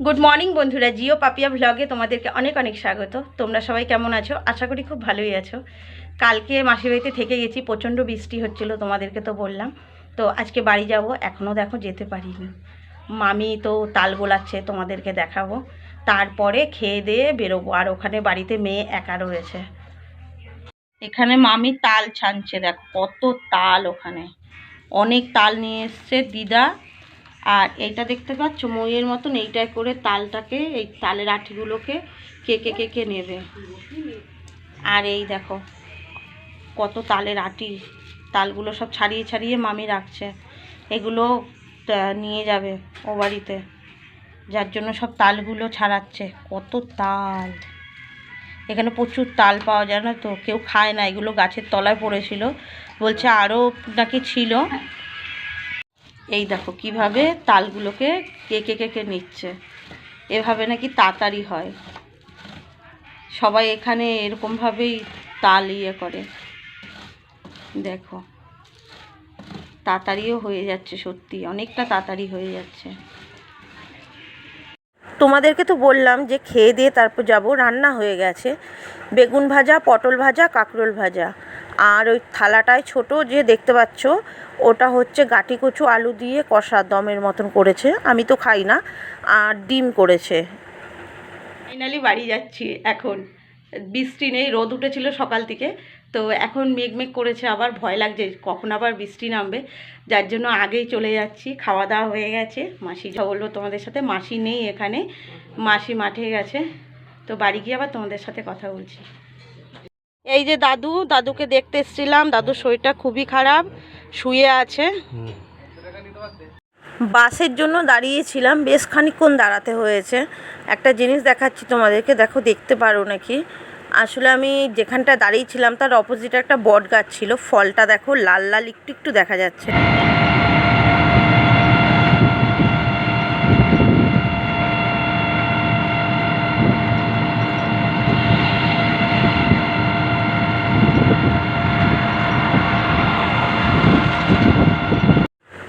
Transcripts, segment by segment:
Good morning বন্ধুরা, জিও পাপিয়া ভ্লগে তোমাদেরকে অনেক অনেক স্বাগত। তোমরা সবাই কেমন আছো? আশা করি খুব ভালোই আছো। কালকে মাসির বাড়িতে থেকে গেছি, প্রচণ্ড বৃষ্টি হচ্ছিল, তোমাদেরকে তো বললাম। তো আজকে বাড়ি যাব, এখনও দেখো যেতে পারিনি। মামি তো তাল গোলাচ্ছে, তোমাদেরকে দেখাবো। তারপরে খেয়ে দিয়ে বেরোবো। আর ওখানে বাড়িতে মেয়ে একা রয়েছে। এখানে মামি তাল ছানছে, দেখো কত তাল। ওখানে অনেক তাল নিয়ে এসছে দিদা। আর এইটা দেখতে পাচ্ছ মইয়ের মতন, এইটায় করে তালটাকে, এই তালের আঠিগুলোকে কেকে কেকে নেবে। আর এই দেখো কত তালের আটি, তালগুলো সব ছাড়িয়ে ছাড়িয়ে মামি রাখছে। এগুলো নিয়ে যাবে ও বাড়িতে, যার জন্য সব তালগুলো ছাড়াচ্ছে। কত তাল! এখানে প্রচুর তাল পাওয়া যায় না তো, কেউ খায় না, এগুলো গাছের তলায় পড়েছিল, বলছে আরও নাকি ছিল। এই দেখো কিভাবে তালগুলোকে কেকে কেকে নিচ্ছে, এভাবে নাকি তাড়াতাড়ি হয়। সবাই এখানে এরকমভাবেই তাল ইয়ে করে। দেখো তাড়াতাড়িও হয়ে যাচ্ছে, সত্যি অনেকটা তাড়াতাড়ি হয়ে যাচ্ছে। তোমাদেরকে তো বললাম যে খেয়ে দিয়ে তারপর যাব। রান্না হয়ে গেছে, বেগুন ভাজা, পটল ভাজা, কাঁকরোল ভাজা। আর ওই থালাটায় ছোট যে দেখতে পাচ্ছ, ওটা হচ্ছে গাঁটি কচু আলু দিয়ে কষা দমের মতন করেছে, আমি তো খাই না। আর ডিম করেছে। ফাইনালি বাড়ি যাচ্ছি এখন। বৃষ্টি নেই, রোদ উঠেছিল সকাল থেকে, তো এখন মেঘ মেঘ করেছে, আবার ভয় লাগছে কখন আবার বৃষ্টি নামবে, যার জন্য আগেই চলে যাচ্ছি। খাওয়া দাওয়া হয়ে গেছে। মাসি যা বললো তোমাদের সাথে, মাসি নেই এখানে, মাসি মাঠে গেছে। তো বাড়ি গিয়ে আবার তোমাদের সাথে কথা বলছি। এই যে দাদুকে দেখতে এসেছিলাম, দাদুর শরীরটা খুবই খারাপ, শুয়ে আছে। বাসের জন্য দাঁড়িয়েছিলাম, বেশ খানিকক্ষণ দাঁড়াতে হয়েছে। একটা জিনিস দেখাচ্ছি তোমাদেরকে, দেখো দেখতে পারো নাকি। আসলে আমি যেখানটা দাঁড়িয়েছিলাম তার অপোজিটে একটা বট গাছ ছিল, ফলটা দেখো লাল লাল একটু একটু দেখা যাচ্ছে।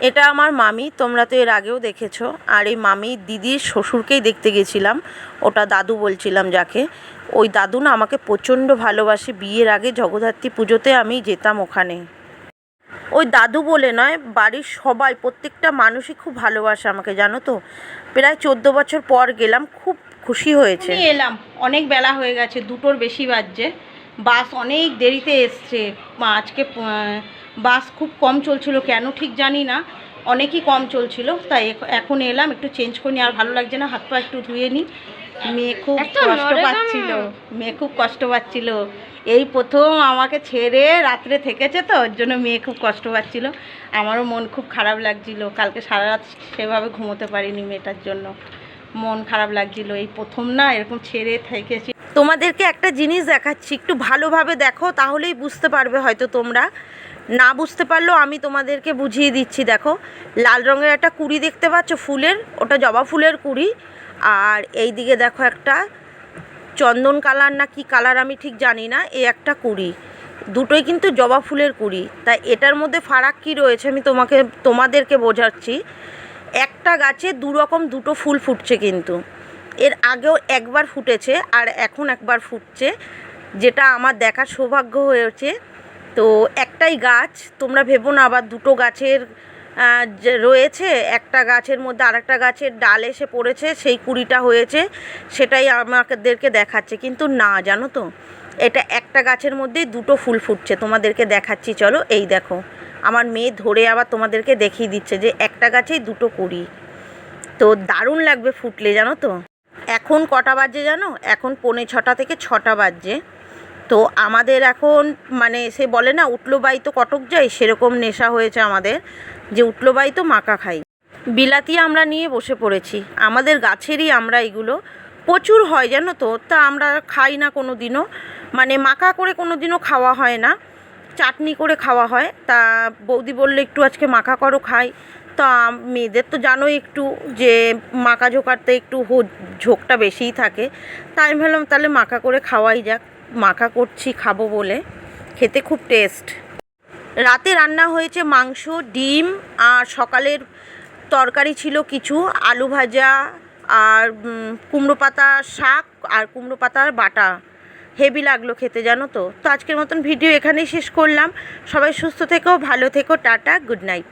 এটা আমার মামি, তোমরা তো এর আগেও দেখেছো। আর এই মামি দিদির শ্বশুরকেই দেখতে গেছিলাম, ওটা দাদু বলছিলাম যাকে। ওই দাদু না আমাকে প্রচণ্ড ভালোবাসে, বিয়ের আগে জগদ্ধাত্রী পুজোতে আমি যেতাম ওখানে। ওই দাদু বলে নয়, বাড়ির সবাই, প্রত্যেকটা মানুষই খুব ভালোবাসে আমাকে, জানো তো। প্রায় 14 বছর পর গেলাম, খুব খুশি হয়েছে। এলাম, অনেক বেলা হয়ে গেছে, 2টোর বেশি বাজছে। বাস অনেক দেরিতে এসছে আজকে। বাস খুব কম চলছিল, কেন ঠিক জানি না, অনেকই কম চলছিল। তাই এখন এলাম, একটু চেঞ্জ করে নিই, আর ভালো লাগছে না, হাত পা একটু ধুয়ে নিই। মেয়ে খুব কষ্ট পাচ্ছিল, এই প্রথম আমাকে ছেড়ে রাত্রে থেকেছে, তো ওর জন্য মেয়ে খুব কষ্ট পাচ্ছিল। আমারও মন খুব খারাপ লাগছিল, কালকে সারা রাত সেভাবে ঘুমোতে পারিনি, মেয়েটার জন্য মন খারাপ লাগছিল। এই প্রথম না এরকম ছেড়ে থেকেছি। তোমাদেরকে একটা জিনিস দেখাচ্ছি, একটু ভালোভাবে দেখো, তাহলেই বুঝতে পারবে হয়তো তোমরা। না বুঝতে পারলেও আমি তোমাদেরকে বুঝিয়ে দিচ্ছি। দেখো লাল রঙের একটা কুড়ি দেখতে পাচ্ছ ফুলের, ওটা জবা ফুলের কুড়ি। আর এই দিকে দেখো একটা চন্দন কালার না কি কালার আমি ঠিক জানি না, এই একটা কুড়ি, দুটোই কিন্তু জবা ফুলের কুড়ি। তাই এটার মধ্যে ফারাক কী রয়েছে আমি তোমাদেরকে বোঝাচ্ছি। একটা গাছে দুটো ফুল ফুটছে, কিন্তু এর আগেও একবার ফুটেছে আর এখন একবার ফুটছে, যেটা আমার দেখার সৌভাগ্য হয়েছে। তো একটাই গাছ, তোমরা ভেবো না আবার দুটো গাছের রয়েছে, একটা গাছের মধ্যে আরেকটা গাছের ডাল এসে পড়েছে, সেই কুড়িটা হয়েছে, সেটাই আমাদেরকে দেখাচ্ছে। কিন্তু না, জানো তো, এটা একটা গাছের মধ্যেই দুটো ফুল ফুটছে। তোমাদেরকে দেখাচ্ছি, চলো। এই দেখো, আমার মেয়ে ধরে আবার তোমাদেরকে দেখিয়ে দিচ্ছে যে একটা গাছেই দুটো কুড়ি। তো দারুণ লাগবে ফুটলে, জানো তো। এখন কটা বাজে জানো? এখন 5:45 থেকে 6টা বাজছে। তো আমাদের এখন মানে সে বলে না উঠলো বাই তো কটক যাই, সেরকম নেশা হয়েছে আমাদের, যে উঠলো বাই তো মাকা খাই। বিলাতি আমরা নিয়ে বসে পড়েছি, আমাদের গাছেরই আমরা, এগুলো প্রচুর হয় জানো তো। তা আমরা খাই না কোনো দিনও, মানে মাকা করে কোনো দিনও খাওয়া হয় না, চাটনি করে খাওয়া হয়। তা বৌদি বললে একটু আজকে মাখা করো খাই। তা মেয়েদের তো জানোই একটু যে মাখা ঝোঁকারতে একটু ঝোঁকটা বেশিই থাকে। তাই আমি ভাবলাম তাহলে মাখা করে খাওয়াই যাক, মাখা করছি খাবো বলে। খেতে খুব টেস্ট। রাতে রান্না হয়েছে মাংস, ডিম, আর সকালের তরকারি ছিল কিছু, আলু ভাজা আর কুমড়ো পাতা শাক আর কুমড়ো পাতার বাটা, হেভি লাগলো খেতে, জানো তো। তো আজকের মতন ভিডিও এখানেই শেষ করলাম। সবাই সুস্থ থেকো, ভালো থেকো, টাটা, গুড নাইট।